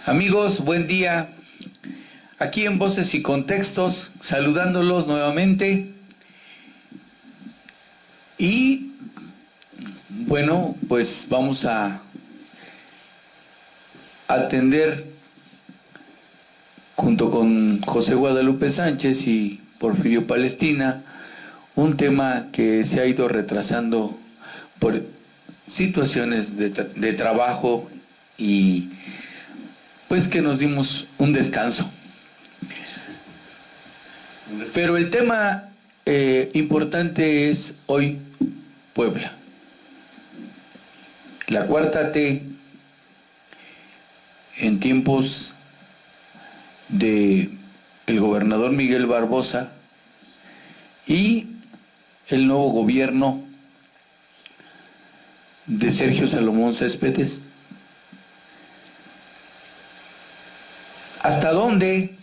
Amigos, buen día. Aquí en Voces y Contextos, saludándolos nuevamente. Y bueno, pues vamos a atender junto con José Guadalupe Sánchez y Porfirio Palestina un tema que se ha ido retrasando por situaciones de trabajo y pues que nos dimos un descanso. Pero el tema importante es hoy Puebla. La cuarta T en tiempos de el gobernador Miguel Barbosa y el nuevo gobierno de Sergio Salomón Céspedes. ¿Hasta dónde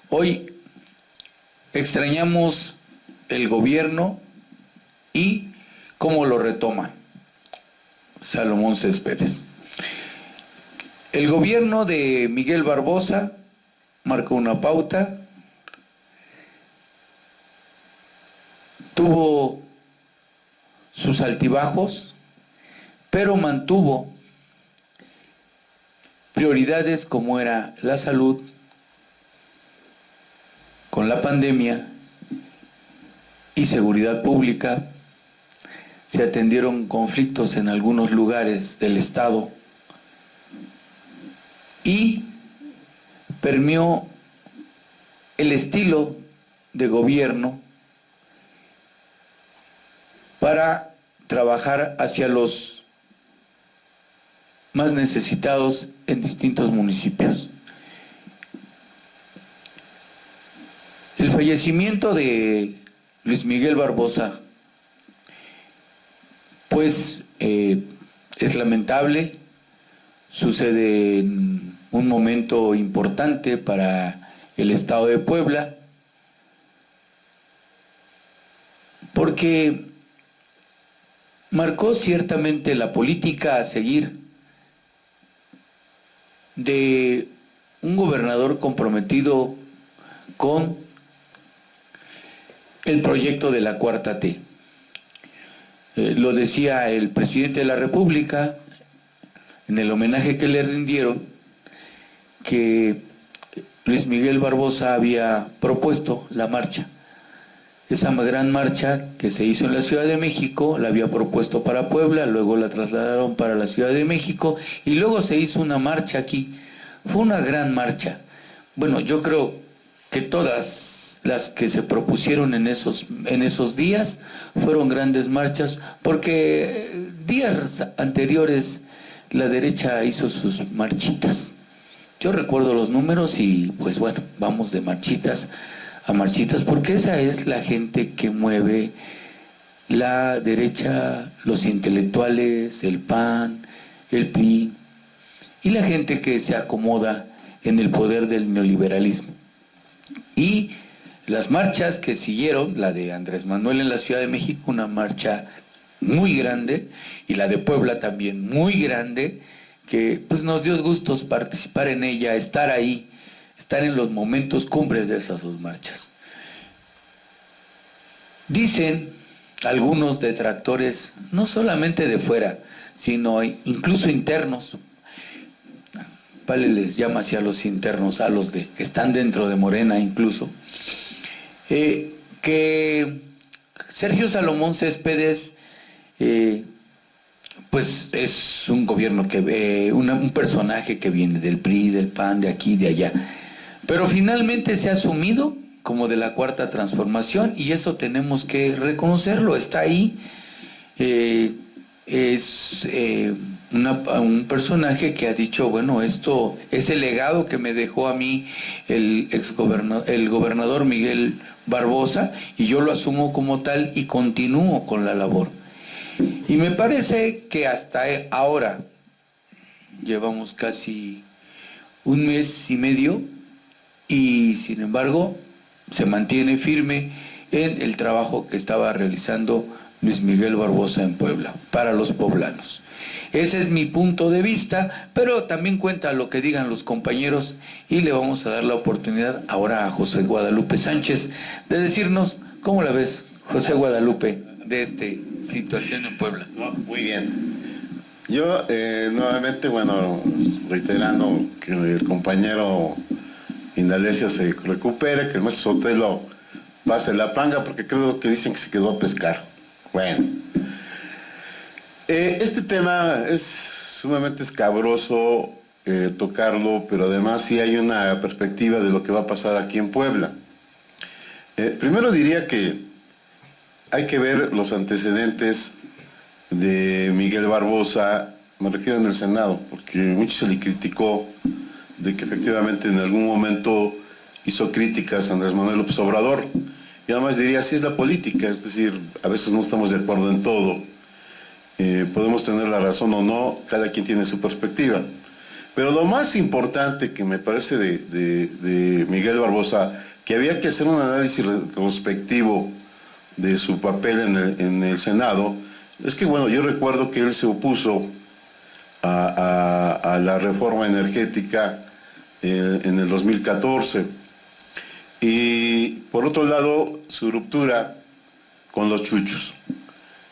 hoy extrañamos el gobierno y cómo lo retoma Salomón Céspedes? El gobierno de Miguel Barbosa marcó una pauta, tuvo sus altibajos, pero mantuvo prioridades como era la salud con la pandemia y seguridad pública. Se atendieron conflictos en algunos lugares del estado y permeó el estilo de gobierno para trabajar hacia los más necesitados en distintos municipios. El fallecimiento de Luis Miguel Barbosa, pues es lamentable, sucede en un momento importante para el estado de Puebla, porque marcó ciertamente la política a seguir de un gobernador comprometido con el proyecto de la Cuarta T. Lo decía el presidente de la República en el homenaje que le rindieron, que Luis Miguel Barbosa había propuesto la marcha. Esa gran marcha que se hizo en la Ciudad de México, la había propuesto para Puebla, luego la trasladaron para la Ciudad de México y luego se hizo una marcha aquí. Fue una gran marcha. Bueno, yo creo que todas las que se propusieron en esos días fueron grandes marchas, porque días anteriores la derecha hizo sus marchitas. Yo recuerdo los números y pues bueno, vamos de marchitas a marchitas, porque esa es la gente que mueve la derecha, los intelectuales, el PAN, el PRI, y la gente que se acomoda en el poder del neoliberalismo. Y las marchas que siguieron, la de Andrés Manuel en la Ciudad de México, una marcha muy grande, y la de Puebla también muy grande, que pues nos dio gustos participar en ella, estar ahí, estar en los momentos cumbres de esas dos marchas. Dicen algunos detractores, no solamente de fuera, sino incluso internos, vale, les llama así a los internos, a los que están dentro de Morena incluso, que Sergio Salomón Céspedes pues es un gobierno que un personaje que viene del PRI, del PAN, de aquí, de allá, pero finalmente se ha asumido como de la Cuarta Transformación, y eso tenemos que reconocerlo, está ahí. Es un personaje que ha dicho, bueno, esto es el legado que me dejó a mí el gobernador Miguel Barbosa, y yo lo asumo como tal y continúo con la labor. Y me parece que hasta ahora, llevamos casi un mes y medio, y sin embargo se mantiene firme en el trabajo que estaba realizando Luis Miguel Barbosa en Puebla, para los poblanos. Ese es mi punto de vista, pero también cuenta lo que digan los compañeros y le vamos a dar la oportunidad ahora a José Guadalupe Sánchez de decirnos cómo la ves, José Guadalupe, de esta situación en Puebla. No, muy bien. Yo nuevamente, bueno, reiterando que el compañero Indalecio se recupere, que el maestro Sotelo pase la panga, porque creo que dicen que se quedó a pescar. Bueno, este tema es sumamente escabroso tocarlo, pero además sí hay una perspectiva de lo que va a pasar aquí en Puebla. Primero diría que hay que ver los antecedentes de Miguel Barbosa, me refiero en el Senado, porque mucho se le criticó de que efectivamente en algún momento hizo críticas a Andrés Manuel López Obrador. Y además diría, así es la política, es decir, a veces no estamos de acuerdo en todo. Podemos tener la razón o no, cada quien tiene su perspectiva. Pero lo más importante que me parece de Miguel Barbosa, que había que hacer un análisis retrospectivo de su papel en el Senado, es que, bueno, yo recuerdo que él se opuso a la reforma energética en el 2014. Y por otro lado, su ruptura con los chuchos.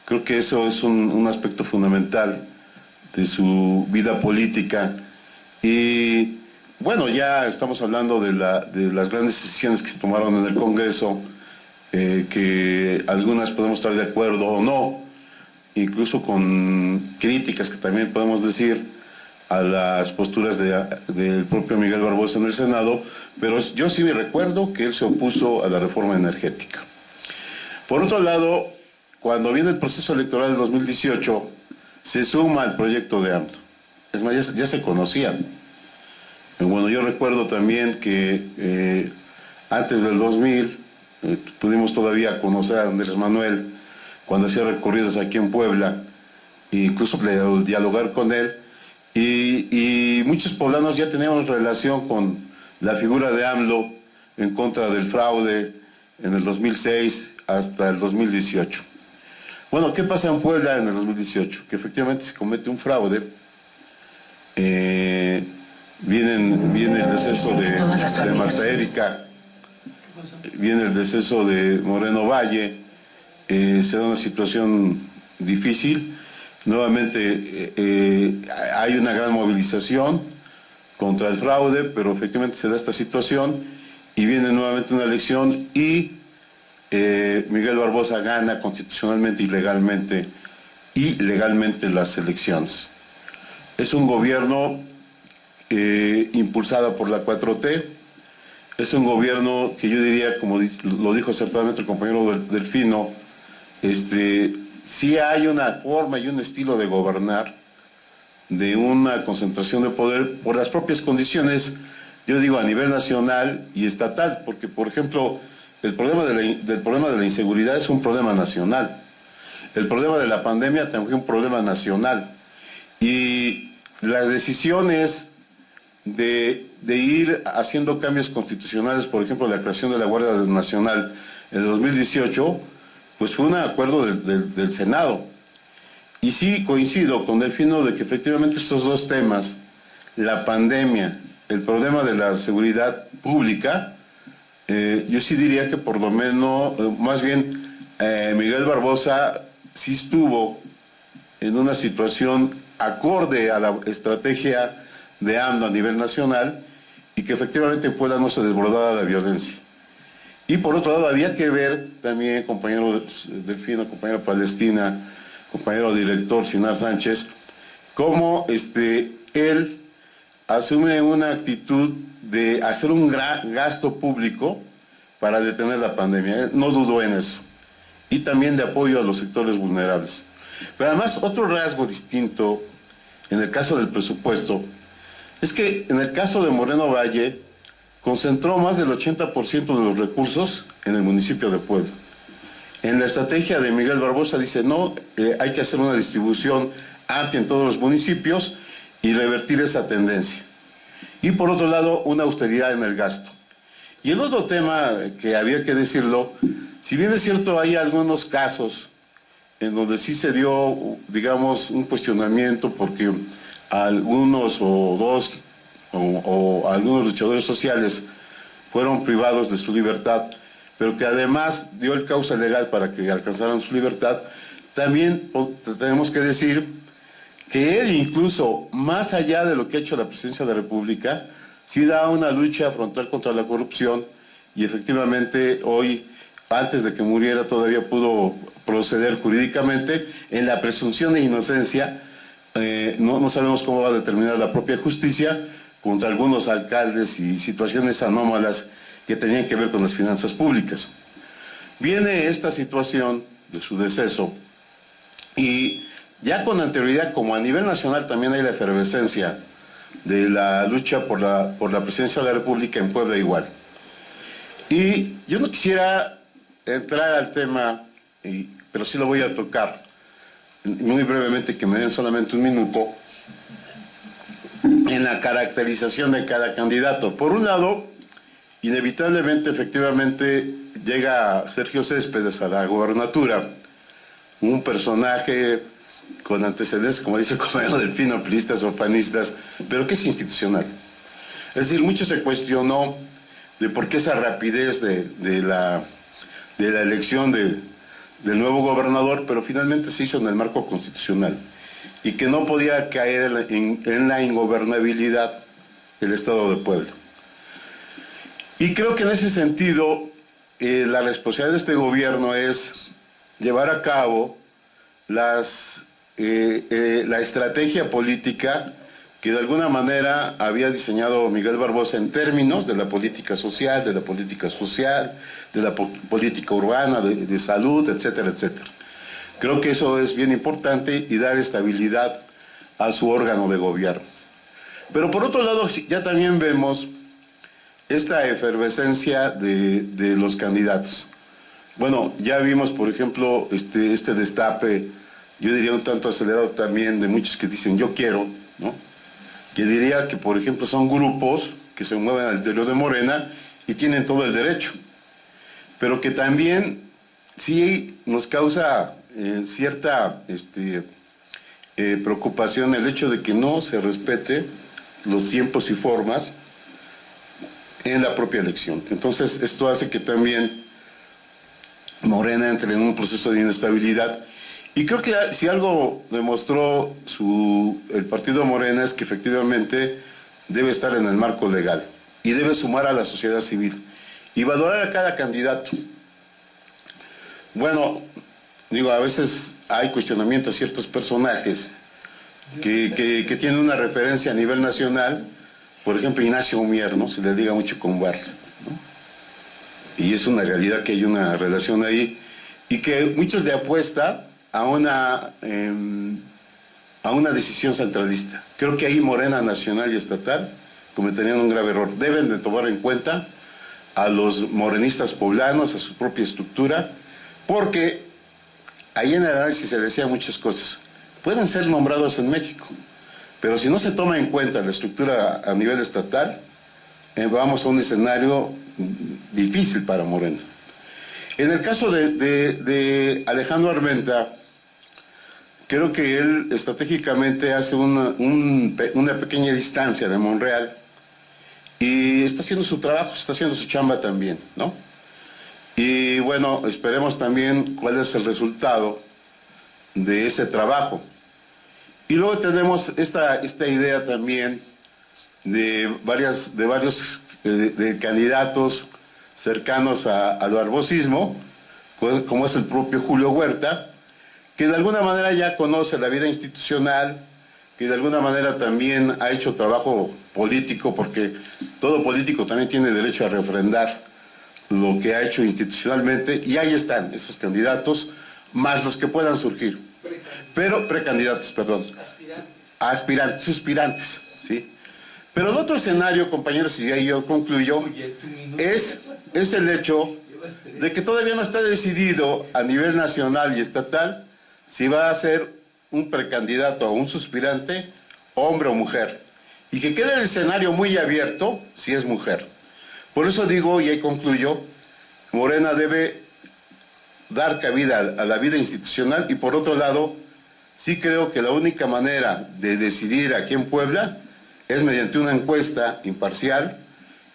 Creo que eso es un aspecto fundamental de su vida política. Y bueno, ya estamos hablando de las grandes decisiones que se tomaron en el Congreso, que algunas podemos estar de acuerdo o no, incluso con críticas que también podemos decir a las posturas del propio Miguel Barbosa en el Senado, pero yo sí me recuerdo que él se opuso a la reforma energética. Por otro lado, cuando viene el proceso electoral del 2018, se suma al proyecto de AMLO. Es más, ya se conocían. Bueno, yo recuerdo también que antes del 2000 pudimos todavía conocer a Andrés Manuel cuando hacía recorridos aquí en Puebla, e incluso dialogar con él, y muchos poblanos ya teníamos relación con la figura de AMLO en contra del fraude en el 2006 hasta el 2018. Bueno, ¿qué pasa en Puebla en el 2018? Que efectivamente se comete un fraude. Viene el deceso de Marta Erika, viene el deceso de Moreno Valle, se da una situación difícil. Nuevamente hay una gran movilización contra el fraude, pero efectivamente se da esta situación y viene nuevamente una elección y Miguel Barbosa gana constitucionalmente y legalmente las elecciones. Es un gobierno impulsado por la 4T, es un gobierno que yo diría, como lo dijo acertadamente el compañero Delfino, sí hay una forma y un estilo de gobernar, de una concentración de poder por las propias condiciones, yo digo a nivel nacional y estatal, porque por ejemplo el problema de la inseguridad es un problema nacional, el problema de la pandemia también es un problema nacional, y las decisiones de ir haciendo cambios constitucionales, por ejemplo la creación de la Guardia Nacional en el 2018, pues fue un acuerdo del Senado. Y sí coincido con Delfino de que efectivamente estos dos temas, la pandemia, el problema de la seguridad pública, yo sí diría que por lo menos, más bien, Miguel Barbosa sí estuvo en una situación acorde a la estrategia de AMLO a nivel nacional y que efectivamente en Puebla no se desbordara la violencia. Y por otro lado había que ver también, compañero Delfino, compañero Palestina, compañero director Sinar Sánchez, cómo él asume una actitud de hacer un gran gasto público para detener la pandemia. Él no dudó en eso. Y también de apoyo a los sectores vulnerables. Pero además otro rasgo distinto en el caso del presupuesto es que en el caso de Moreno Valle concentró más del 80% de los recursos en el municipio de Puebla. En la estrategia de Miguel Barbosa dice, no, hay que hacer una distribución amplia en todos los municipios y revertir esa tendencia. Y por otro lado, una austeridad en el gasto. Y el otro tema que había que decirlo, si bien es cierto hay algunos casos en donde sí se dio, digamos, un cuestionamiento porque algunos o dos o algunos luchadores sociales fueron privados de su libertad, pero que además dio el cauce legal para que alcanzaran su libertad. También tenemos que decir que él, incluso más allá de lo que ha hecho la Presidencia de la República, sí da una lucha frontal contra la corrupción, y efectivamente hoy, antes de que muriera, todavía pudo proceder jurídicamente en la presunción de inocencia. No sabemos cómo va a determinar la propia justicia contra algunos alcaldes y situaciones anómalas que tenían que ver con las finanzas públicas. Viene esta situación de su deceso y ya con anterioridad, como a nivel nacional también hay la efervescencia de la lucha por la presidencia de la República en Puebla igual. Y yo no quisiera entrar al tema, pero sí lo voy a tocar muy brevemente, que me den solamente un minuto, en la caracterización de cada candidato. Por un lado, inevitablemente, efectivamente, llega Sergio Céspedes a la gobernatura, un personaje con antecedentes, como dice el compañero Delfino, priistas o panistas, pero que es institucional. Es decir, mucho se cuestionó de por qué esa rapidez de la elección del nuevo gobernador, pero finalmente se hizo en el marco constitucional y que no podía caer en la ingobernabilidad del Estado de Puebla. Y creo que en ese sentido la responsabilidad de este gobierno es llevar a cabo la estrategia política que de alguna manera había diseñado Miguel Barbosa en términos de la política social, de la política urbana, de salud, etcétera, etcétera. Creo que eso es bien importante y dar estabilidad a su órgano de gobierno. Pero por otro lado, ya también vemos esta efervescencia de los candidatos. Bueno, ya vimos, por ejemplo, este destape, yo diría un tanto acelerado también, de muchos que dicen yo quiero, ¿no? Que diría que, por ejemplo, son grupos que se mueven al interior de Morena y tienen todo el derecho, pero que también sí nos causa cierta preocupación el hecho de que no se respete los tiempos y formas en la propia elección. Entonces, esto hace que también Morena entre en un proceso de inestabilidad. Y creo que si algo demostró el partido Morena es que efectivamente debe estar en el marco legal y debe sumar a la sociedad civil y valorar a cada candidato. Bueno, digo, a veces hay cuestionamiento a ciertos personajes que tienen una referencia a nivel nacional, por ejemplo Ignacio Mier, ¿no? Se le diga mucho con Bartlett, ¿no? Y es una realidad que hay una relación ahí y que muchos le apuestan a una decisión centralista. Creo que ahí Morena nacional y estatal cometerían un grave error. Deben de tomar en cuenta a los morenistas poblanos, a su propia estructura, porque ahí en el análisis se decía muchas cosas. Pueden ser nombrados en México, pero si no se toma en cuenta la estructura a nivel estatal, vamos a un escenario difícil para Morena. En el caso de Alejandro Armenta, creo que él estratégicamente hace una pequeña distancia de Monreal y está haciendo su trabajo, está haciendo su chamba también, ¿no? Y bueno, esperemos también cuál es el resultado de ese trabajo. Y luego tenemos esta idea también de varios candidatos cercanos al barbosismo, como es el propio Julio Huerta, que de alguna manera ya conoce la vida institucional, que de alguna manera también ha hecho trabajo político, porque todo político también tiene derecho a refrendar lo que ha hecho institucionalmente, y ahí están esos candidatos, más los que puedan surgir. Precandidatos, perdón. Suspirantes, ¿sí? Pero el otro escenario, compañeros, y ahí yo concluyo, es el hecho de que todavía no está decidido a nivel nacional y estatal si va a ser un precandidato o un suspirante, hombre o mujer. Y que quede el escenario muy abierto si es mujer. Por eso digo, y ahí concluyo, Morena debe dar cabida a la vida institucional, y por otro lado, sí creo que la única manera de decidir aquí en Puebla es mediante una encuesta imparcial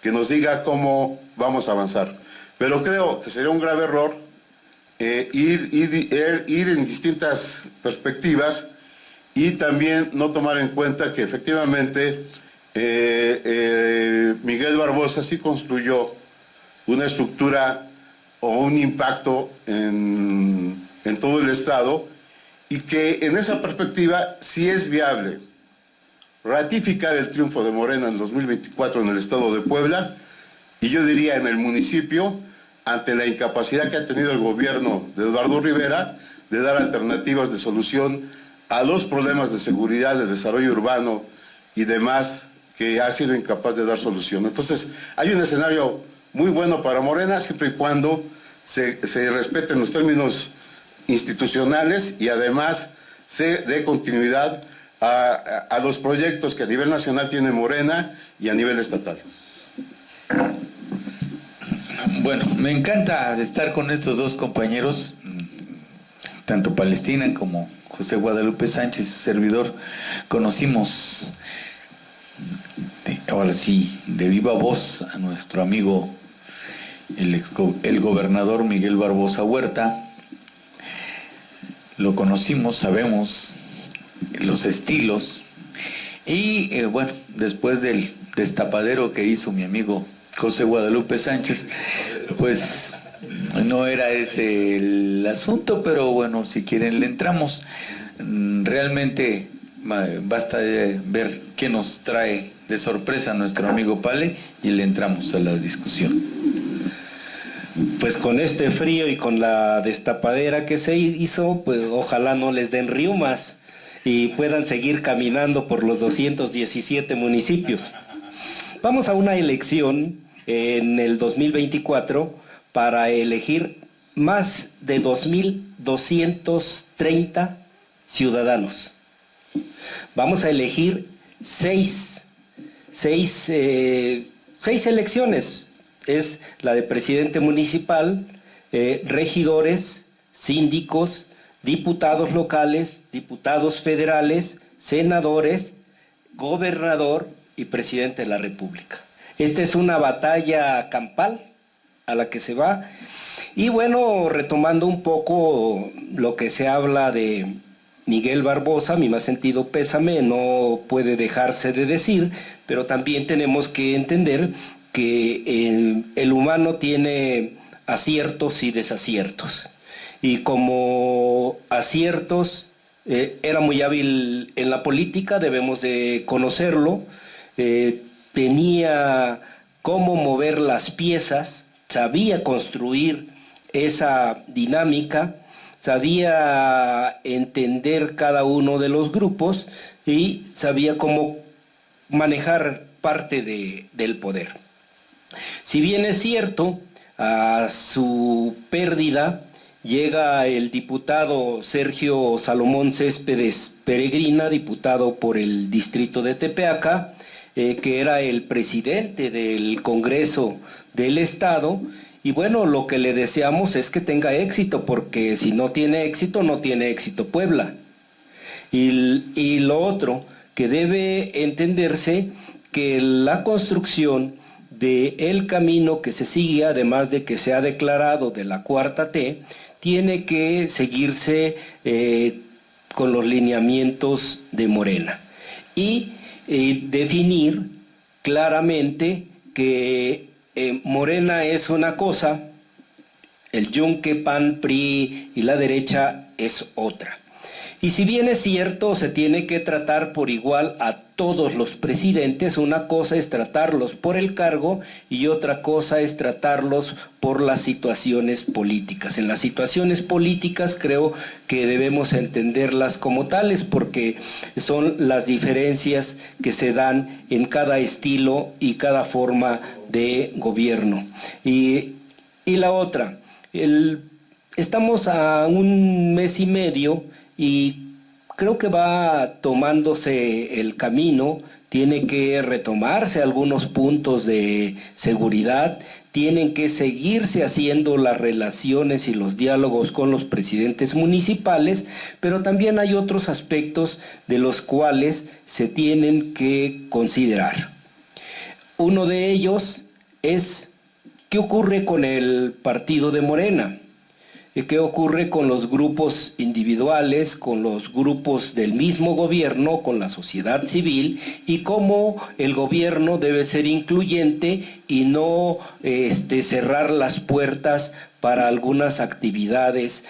que nos diga cómo vamos a avanzar. Pero creo que sería un grave error ir en distintas perspectivas y también no tomar en cuenta que efectivamente Miguel Barbosa sí construyó una estructura o un impacto en todo el Estado, y que en esa perspectiva sí es viable ratificar el triunfo de Morena en 2024 en el Estado de Puebla, y yo diría en el municipio, ante la incapacidad que ha tenido el gobierno de Eduardo Rivera de dar alternativas de solución a los problemas de seguridad, de desarrollo urbano y demás, que ha sido incapaz de dar solución. Entonces, hay un escenario muy bueno para Morena, siempre y cuando se respeten los términos institucionales y además se dé continuidad a los proyectos que a nivel nacional tiene Morena y a nivel estatal. Bueno, me encanta estar con estos dos compañeros, tanto Palestina como José Guadalupe Sánchez, servidor. Conocimos, ahora sí, de viva voz a nuestro amigo, el gobernador Miguel Barbosa Huerta. Lo conocimos, sabemos los estilos, y bueno, después del destapadero que hizo mi amigo José Guadalupe Sánchez, pues no era ese el asunto, pero bueno, si quieren le entramos. Realmente basta ver qué nos trae de sorpresa nuestro amigo Pale y le entramos a la discusión. Pues con este frío y con la destapadera que se hizo, pues ojalá no les den riumas y puedan seguir caminando por los 217 municipios. Vamos a una elección en el 2024 para elegir más de 2.230 ciudadanos. Vamos a elegir seis elecciones. Es la de presidente municipal, regidores, síndicos, diputados locales, diputados federales, senadores, gobernador y presidente de la República. Esta es una batalla campal a la que se va. Y bueno, retomando un poco lo que se habla de Miguel Barbosa, mi más sentido pésame, no puede dejarse de decir, pero también tenemos que entender que el humano tiene aciertos y desaciertos. Y como aciertos, era muy hábil en la política, debemos de conocerlo, tenía cómo mover las piezas, sabía construir esa dinámica, sabía entender cada uno de los grupos y sabía cómo manejar parte del poder. Si bien es cierto, a su pérdida llega el diputado Sergio Salomón Céspedes Peregrina, diputado por el distrito de Tepeaca, que era el presidente del Congreso del Estado, y bueno, lo que le deseamos es que tenga éxito, porque si no tiene éxito, no tiene éxito Puebla. Y lo otro, que debe entenderse que la construcción del camino que se sigue, además de que se ha declarado de la cuarta T, tiene que seguirse con los lineamientos de Morena y definir claramente que Morena es una cosa, el Yunque, PAN, PRI y la derecha es otra. Y si bien es cierto, se tiene que tratar por igual a todos los presidentes, una cosa es tratarlos por el cargo y otra cosa es tratarlos por las situaciones políticas. En las situaciones políticas creo que debemos entenderlas como tales, porque son las diferencias que se dan en cada estilo y cada forma de gobierno. Y la otra, estamos a un mes y medio y creo que va tomándose el camino, tiene que retomarse algunos puntos de seguridad, tienen que seguirse haciendo las relaciones y los diálogos con los presidentes municipales, pero también hay otros aspectos de los cuales se tienen que considerar. Uno de ellos es ¿qué ocurre con el partido de Morena? ¿Qué ocurre con los grupos individuales, con los grupos del mismo gobierno, con la sociedad civil, y cómo el gobierno debe ser incluyente y no cerrar las puertas para algunas actividades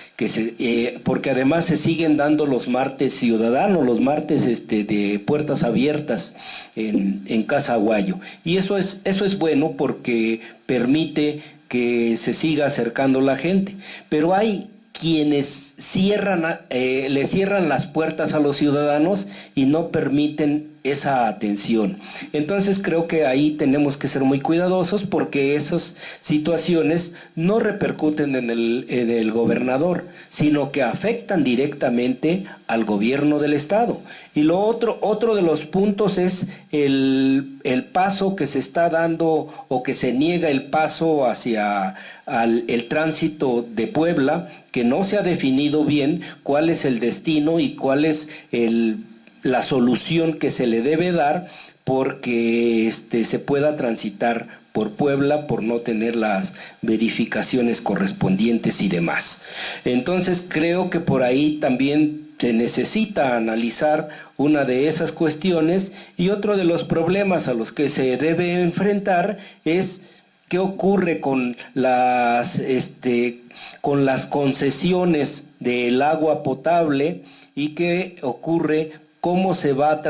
porque además se siguen dando los martes ciudadanos, los martes de puertas abiertas en Casa Aguayo, y eso es bueno porque permite que se siga acercando la gente, pero hay quienes le cierran las puertas a los ciudadanos y no permiten esa atención. Entonces creo que ahí tenemos que ser muy cuidadosos porque esas situaciones no repercuten en el gobernador, sino que afectan directamente al gobierno del estado. Y otro de los puntos es el paso que se está dando o que se niega el paso hacia el tránsito de Puebla, que no se ha definido bien cuál es el destino y cuál es la solución que se le debe dar porque se pueda transitar por Puebla por no tener las verificaciones correspondientes y demás. Entonces creo que por ahí también se necesita analizar una de esas cuestiones, y otro de los problemas a los que se debe enfrentar es qué ocurre con las concesiones del agua potable y qué ocurre, cómo se va a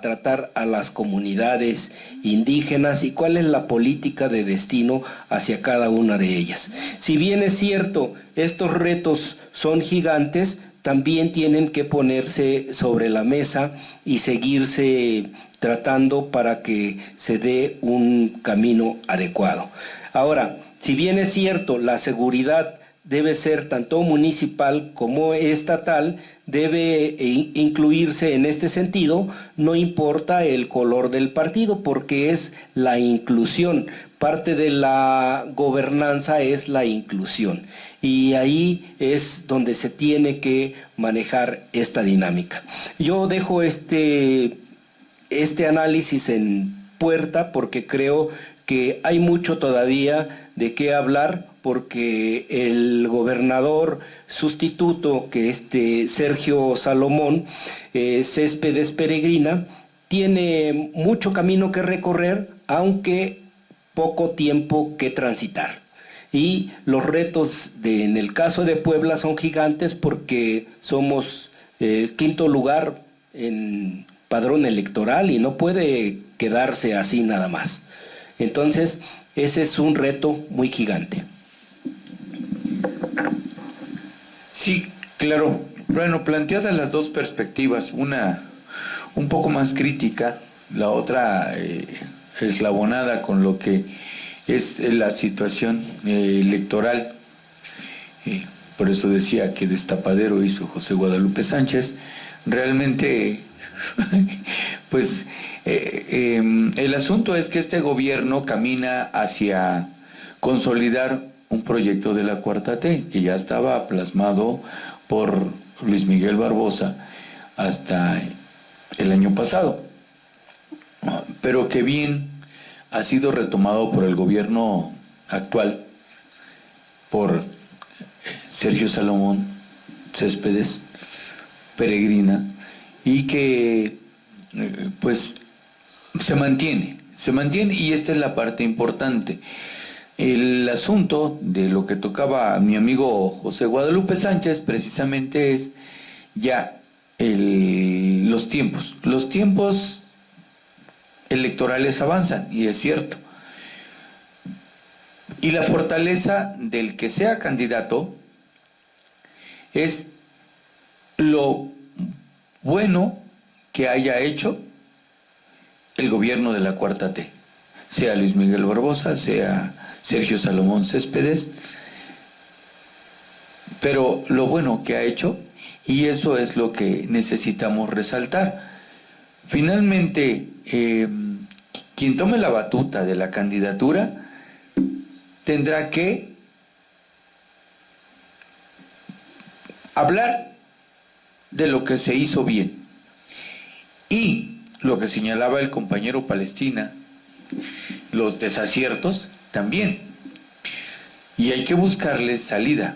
tratar a las comunidades indígenas y cuál es la política de destino hacia cada una de ellas. Si bien es cierto, estos retos son gigantes, también tienen que ponerse sobre la mesa y seguirse tratando para que se dé un camino adecuado. Ahora, si bien es cierto, la seguridad debe ser tanto municipal como estatal, debe incluirse en este sentido, no importa el color del partido, porque es la inclusión. Parte de la gobernanza es la inclusión, y ahí es donde se tiene que manejar esta dinámica. Yo dejo este análisis en puerta porque creo que hay mucho todavía de qué hablar, porque el gobernador sustituto, que Sergio Salomón Céspedes Peregrina, tiene mucho camino que recorrer, aunque poco tiempo que transitar. Y los retos en el caso de Puebla son gigantes porque somos quinto lugar en padrón electoral y no puede quedarse así nada más. Entonces, ese es un reto muy gigante. Sí, claro. Bueno, planteadas las dos perspectivas, una un poco más crítica, la otra eslabonada con lo que es la situación electoral. Por eso decía que destapadero hizo José Guadalupe Sánchez. Realmente, pues el asunto es que este gobierno camina hacia consolidar un proyecto de la Cuarta T, que ya estaba plasmado por Luis Miguel Barbosa hasta el año pasado, pero que bien ha sido retomado por el gobierno actual, por Sergio Salomón Céspedes Peregrina, y que pues se mantiene, y esta es la parte importante. El asunto de lo que tocaba mi amigo José Guadalupe Sánchez precisamente es ya los tiempos electorales avanzan, y es cierto, y la fortaleza del que sea candidato es lo bueno que haya hecho el gobierno de la Cuarta T, sea Luis Miguel Barbosa, sea Sergio Salomón Céspedes, pero lo bueno que ha hecho Y eso es lo que necesitamos resaltar. Finalmente, quien tome la batuta de la candidatura tendrá que hablar de lo que se hizo bien. Y lo que señalaba el compañero Palestina, los desaciertos también. Y hay que buscarles salida.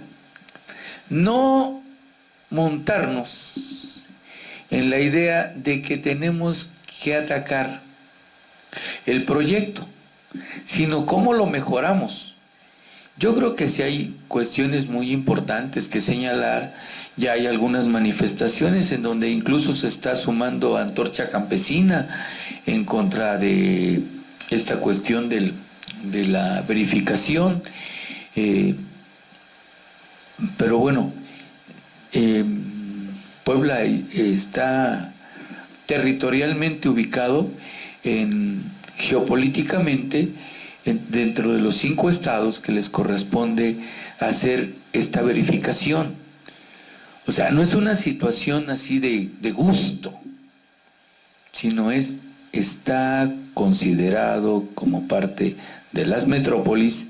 No montarnos en la idea de que tenemos que atacar el proyecto, sino cómo lo mejoramos. Yo creo que sí hay cuestiones muy importantes que señalar. Ya hay algunas manifestaciones en donde incluso se está sumando antorcha campesina en contra de esta cuestión de la verificación. Pero bueno, Puebla está territorialmente ubicado geopolíticamente dentro de los 5 estados que les corresponde hacer esta verificación. O sea, no es una situación así de gusto, sino está considerado como parte de las metrópolis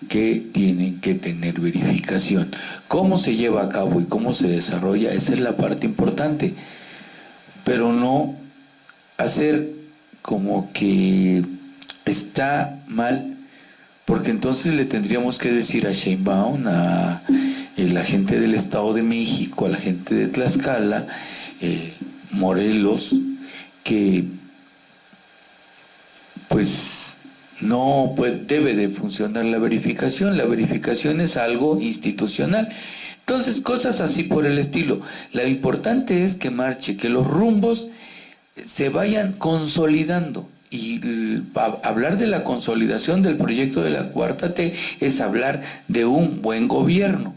que tienen que tener verificación. Cómo se lleva a cabo y cómo se desarrolla, esa es la parte importante, pero no hacer como que está mal, porque entonces le tendríamos que decir a Sheinbaum, a la gente del Estado de México, a la gente de Tlaxcala, Morelos, que pues no debe de funcionar la verificación. La verificación es algo institucional. Entonces, cosas así por el estilo. Lo importante es que marche, que los rumbos se vayan consolidando. Y hablar de la consolidación del proyecto de la Cuarta T es hablar de un buen gobierno.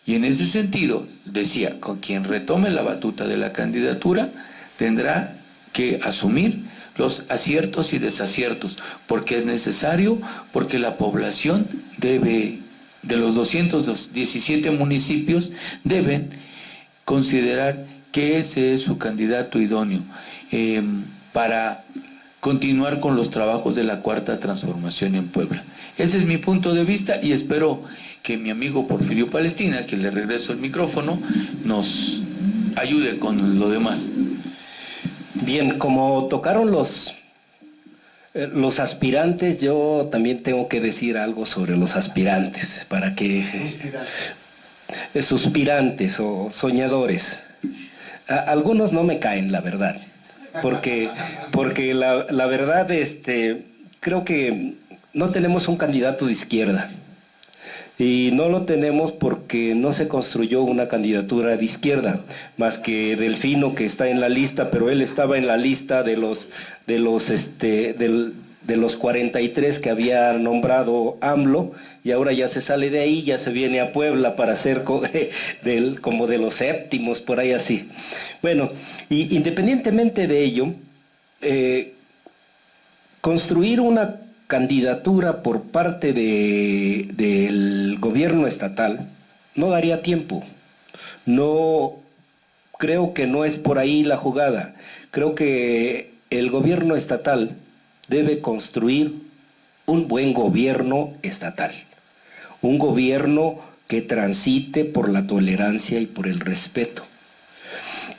Y en ese sentido, decía, con quien retome la batuta de la candidatura tendrá que asumir los aciertos y desaciertos, porque es necesario, porque la población de los 217 municipios deben considerar que ese es su candidato idóneo para continuar con los trabajos de la Cuarta Transformación en Puebla. Ese es mi punto de vista y espero que mi amigo Porfirio Palestina, que le regreso el micrófono, nos ayude con lo demás. Bien, como tocaron los aspirantes, yo también tengo que decir algo sobre los aspirantes, para que... Suspirantes o soñadores. Algunos no me caen, la verdad, porque la verdad, creo que no tenemos un candidato de izquierda. Y no lo tenemos porque no se construyó una candidatura de izquierda, más que Delfino, que está en la lista, pero él estaba en la lista de los 43 que había nombrado AMLO, y ahora ya se sale de ahí, ya se viene a Puebla para ser como de los séptimos, por ahí así. Bueno, y independientemente de ello, construir una candidatura por parte del gobierno estatal no daría tiempo. No, creo que no es por ahí la jugada. Creo que el gobierno estatal debe construir un buen gobierno estatal, un gobierno que transite por la tolerancia y por el respeto.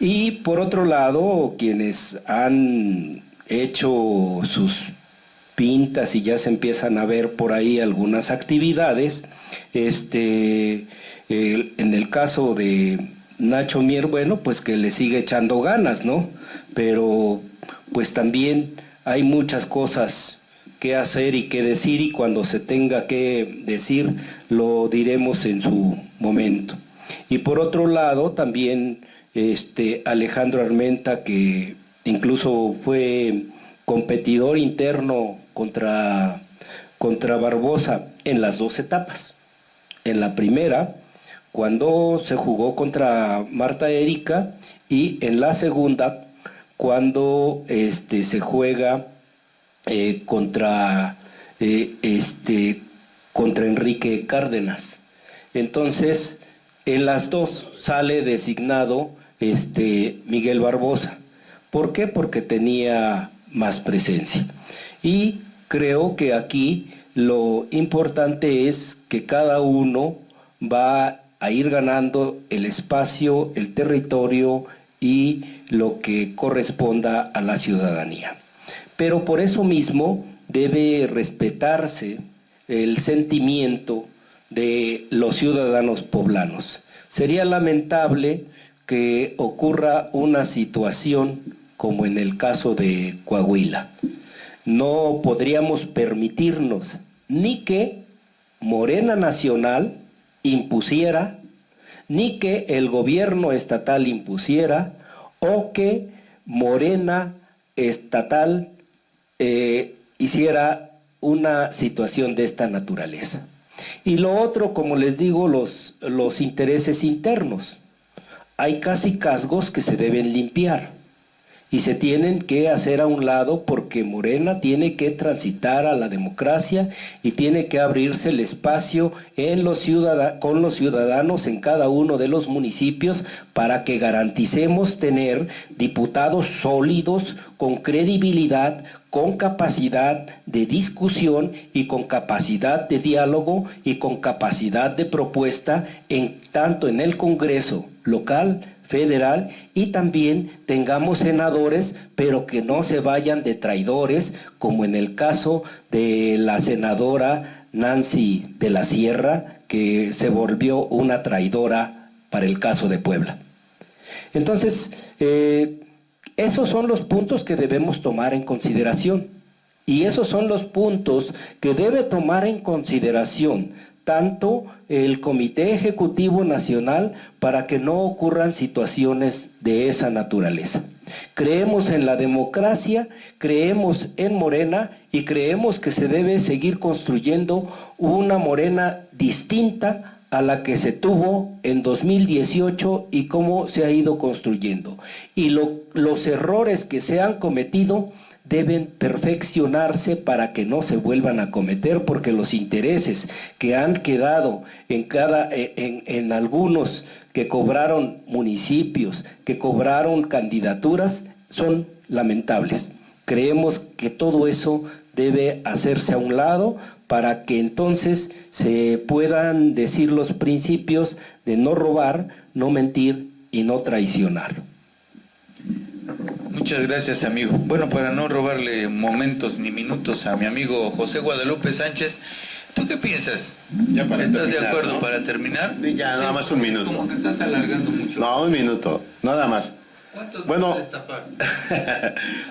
Y por otro lado, quienes han hecho sus pintas y ya se empiezan a ver por ahí algunas actividades, en el caso de Nacho Mier, bueno, pues que le sigue echando ganas, ¿no? Pero pues también hay muchas cosas que hacer y que decir, y cuando se tenga que decir lo diremos en su momento. Y por otro lado también Alejandro Armenta, que incluso fue competidor interno contra Barbosa en las 2 etapas. En la primera, cuando se jugó contra Marta Erika, y en la segunda, cuando se juega contra Enrique Cárdenas. Entonces, en las 2 sale designado Miguel Barbosa. ¿Por qué? Porque tenía más presencia. Y creo que aquí lo importante es que cada uno va a ir ganando el espacio, el territorio y lo que corresponda a la ciudadanía. Pero por eso mismo debe respetarse el sentimiento de los ciudadanos poblanos. Sería lamentable que ocurra una situación como en el caso de Coahuila. No podríamos permitirnos ni que Morena Nacional impusiera, ni que el gobierno estatal impusiera, o que Morena estatal hiciera una situación de esta naturaleza. Y lo otro, como les digo, los intereses internos. Hay casi casgos que se deben limpiar y se tienen que hacer a un lado porque Morena tiene que transitar a la democracia y tiene que abrirse el espacio con los ciudadanos en cada uno de los municipios para que garanticemos tener diputados sólidos, con credibilidad, con capacidad de discusión y con capacidad de diálogo y con capacidad de propuesta tanto en el Congreso local, federal, y también tengamos senadores, pero que no se vayan de traidores, como en el caso de la senadora Nancy de la Sierra, que se volvió una traidora para el caso de Puebla. Entonces, esos son los puntos que debemos tomar en consideración, y esos son los puntos que debe tomar en consideración tanto el Comité Ejecutivo Nacional para que no ocurran situaciones de esa naturaleza. Creemos en la democracia, creemos en Morena y creemos que se debe seguir construyendo una Morena distinta a la que se tuvo en 2018 y cómo se ha ido construyendo. Y los errores que se han cometido deben perfeccionarse para que no se vuelvan a cometer, porque los intereses que han quedado en algunos que cobraron municipios, que cobraron candidaturas, son lamentables. Creemos que todo eso debe hacerse a un lado para que entonces se puedan decir los principios de no robar, no mentir y no traicionar. Muchas gracias, amigo. Bueno, para no robarle momentos ni minutos a mi amigo José Guadalupe Sánchez, ¿tú qué piensas? ¿Estás de acuerdo, ¿no? Para terminar? Ya, nada más un minuto. Como que estás alargando mucho. No, un minuto, nada más. ¿Cuántos bueno, vas a destapar?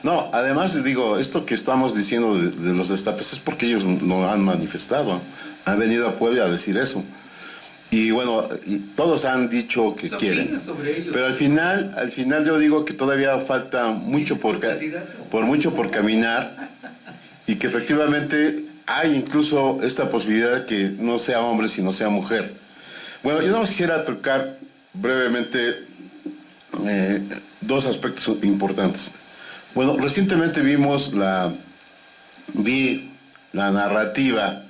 No, además digo, esto que estamos diciendo de los destapes es porque ellos no han manifestado, han venido a Puebla a decir eso. Y bueno, todos han dicho que quieren. Pero al final yo digo que todavía falta mucho por caminar, y que efectivamente hay incluso esta posibilidad de que no sea hombre sino sea mujer. Bueno, yo nada más quisiera tocar brevemente dos aspectos importantes. Bueno, recientemente vi la narrativa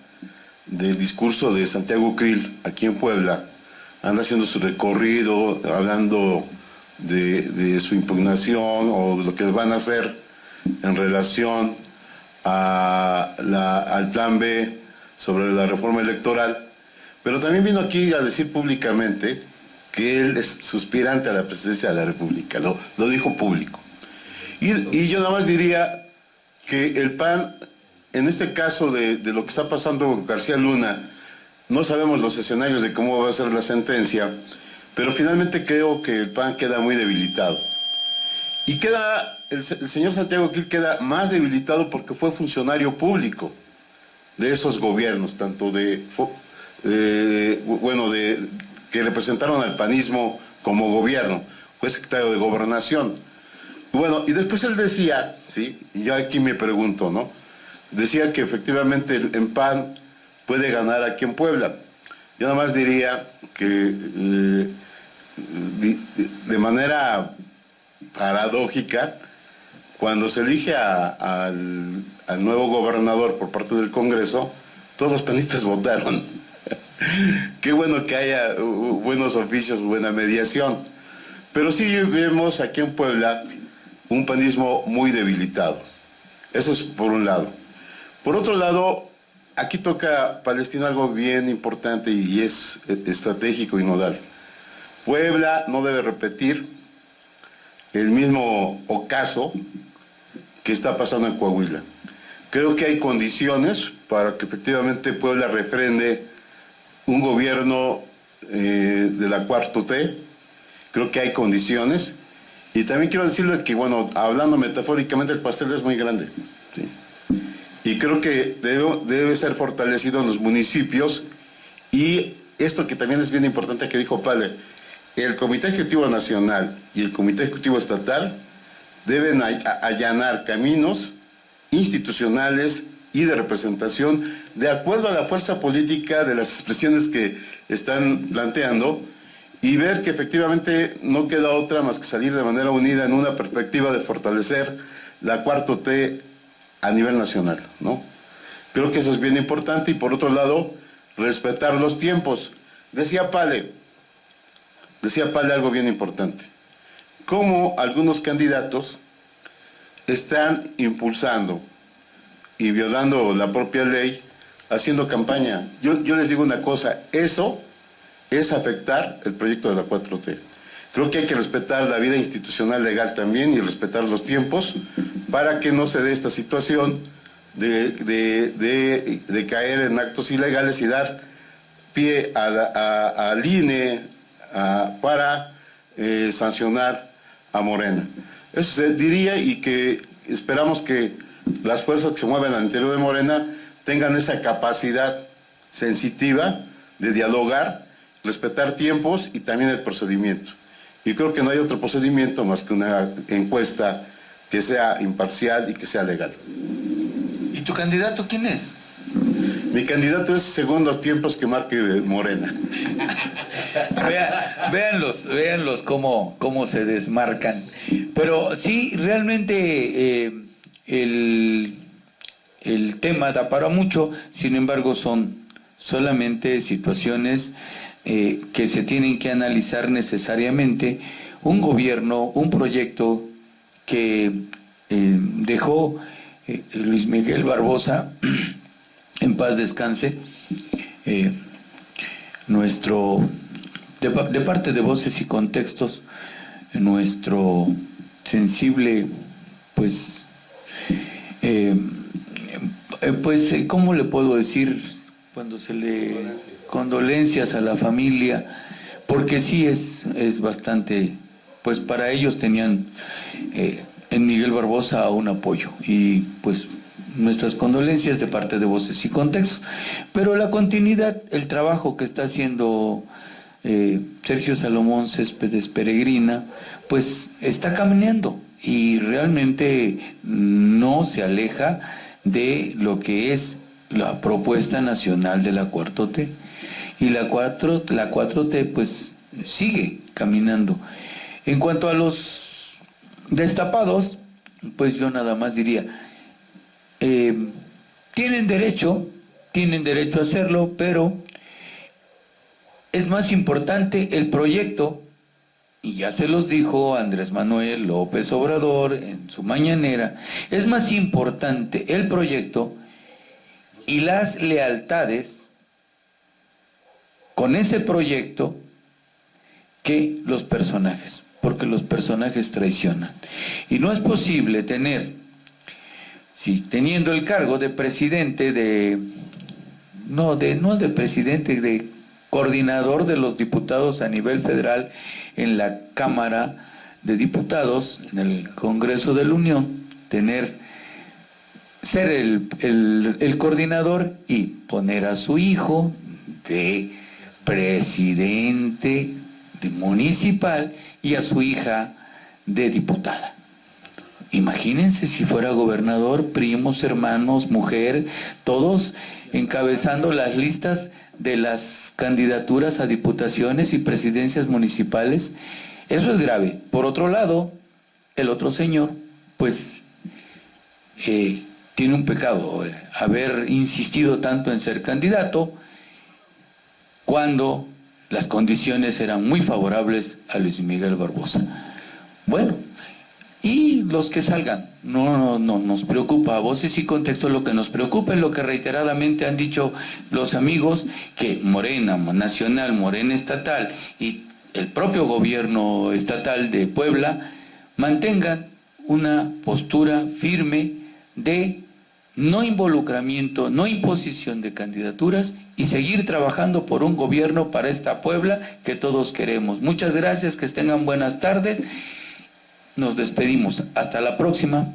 del discurso de Santiago Krill aquí en Puebla. Anda haciendo su recorrido, hablando de su impugnación o de lo que van a hacer en relación al plan B sobre la reforma electoral, pero también vino aquí a decir públicamente que él es suspirante a la presidencia de la República, lo dijo público. Y yo nada más diría que el PAN, en este caso de lo que está pasando con García Luna, no sabemos los escenarios de cómo va a ser la sentencia, pero finalmente creo que el PAN queda muy debilitado. Y el señor Santiago Krill queda más debilitado porque fue funcionario público de esos gobiernos, tanto que representaron al panismo como gobierno, fue secretario de Gobernación. Bueno, y después él decía, ¿sí? Y yo aquí me pregunto, ¿no? Decía que efectivamente el PAN puede ganar aquí en Puebla. Yo nada más diría que de manera paradójica, cuando se elige al nuevo gobernador por parte del Congreso, todos los panistas votaron. Qué bueno que haya buenos oficios, buena mediación. Pero sí vemos aquí en Puebla un panismo muy debilitado. Eso es por un lado. Por otro lado, aquí toca Palestina algo bien importante y es estratégico y nodal. Puebla no debe repetir el mismo ocaso que está pasando en Coahuila. Creo que hay condiciones para que efectivamente Puebla refrende un gobierno de la 4T. Creo que hay condiciones. Y también quiero decirle que, bueno, hablando metafóricamente, el pastel es muy grande. ¿Sí? Y creo que debe ser fortalecido en los municipios. Y esto que también es bien importante que dijo Pale, el Comité Ejecutivo Nacional y el Comité Ejecutivo Estatal deben allanar caminos institucionales y de representación de acuerdo a la fuerza política de las expresiones que están planteando y ver que efectivamente no queda otra más que salir de manera unida en una perspectiva de fortalecer la 4T a nivel nacional, ¿no? Creo que eso es bien importante y por otro lado, respetar los tiempos. Decía Pale algo bien importante. Cómo algunos candidatos están impulsando y violando la propia ley, haciendo campaña. Yo les digo una cosa, eso es afectar el proyecto de la 4T. Creo que hay que respetar la vida institucional legal también y respetar los tiempos para que no se dé esta situación de caer en actos ilegales y dar pie al INE para sancionar a Morena. Eso se diría y que esperamos que las fuerzas que se mueven al interior de Morena tengan esa capacidad sensitiva de dialogar, respetar tiempos y también el procedimiento. Y creo que no hay otro procedimiento más que una encuesta que sea imparcial y que sea legal. ¿Y tu candidato quién es? Mi candidato es según los tiempos que marque Morena. Véanlos cómo se desmarcan. Pero sí, realmente el tema da para mucho, sin embargo son solamente situaciones que se tienen que analizar necesariamente. Un gobierno, un proyecto que dejó Luis Miguel Barbosa, en paz descanse, de parte de Voces y Contextos, nuestro sensible, ¿cómo le puedo decir? Cuando se le... Condolencias a la familia, porque sí es bastante, pues para ellos tenían en Miguel Barbosa un apoyo y pues nuestras condolencias de parte de Voces y Contextos, pero la continuidad, el trabajo que está haciendo Sergio Salomón Céspedes Peregrina, pues está caminando y realmente no se aleja de lo que es la propuesta nacional de la 4T. Y la 4T pues sigue caminando. En cuanto a los destapados, pues yo nada más diría, tienen derecho a hacerlo, pero es más importante el proyecto, y ya se los dijo Andrés Manuel López Obrador en su mañanera, es más importante el proyecto y las lealtades con ese proyecto que los personajes, porque los personajes traicionan. Y no es posible teniendo el cargo de presidente de coordinador de los diputados a nivel federal en la Cámara de Diputados, en el Congreso de la Unión, ser el coordinador y poner a su hijo de presidente municipal y a su hija de diputada. Imagínense si fuera gobernador, primos, hermanos, mujer, todos encabezando las listas de las candidaturas a diputaciones y presidencias municipales. Eso es grave. Por otro lado, el otro señor, pues, tiene un pecado, haber insistido tanto en ser candidato, cuando las condiciones eran muy favorables a Luis Miguel Barbosa. Bueno, y los que salgan, no nos preocupa. A Voces y Contexto lo que nos preocupa es lo que reiteradamente han dicho los amigos, que Morena Nacional, Morena Estatal y el propio gobierno estatal de Puebla mantengan una postura firme de no involucramiento, no imposición de candidaturas y seguir trabajando por un gobierno para esta Puebla que todos queremos. Muchas gracias, que tengan buenas tardes. Nos despedimos. Hasta la próxima.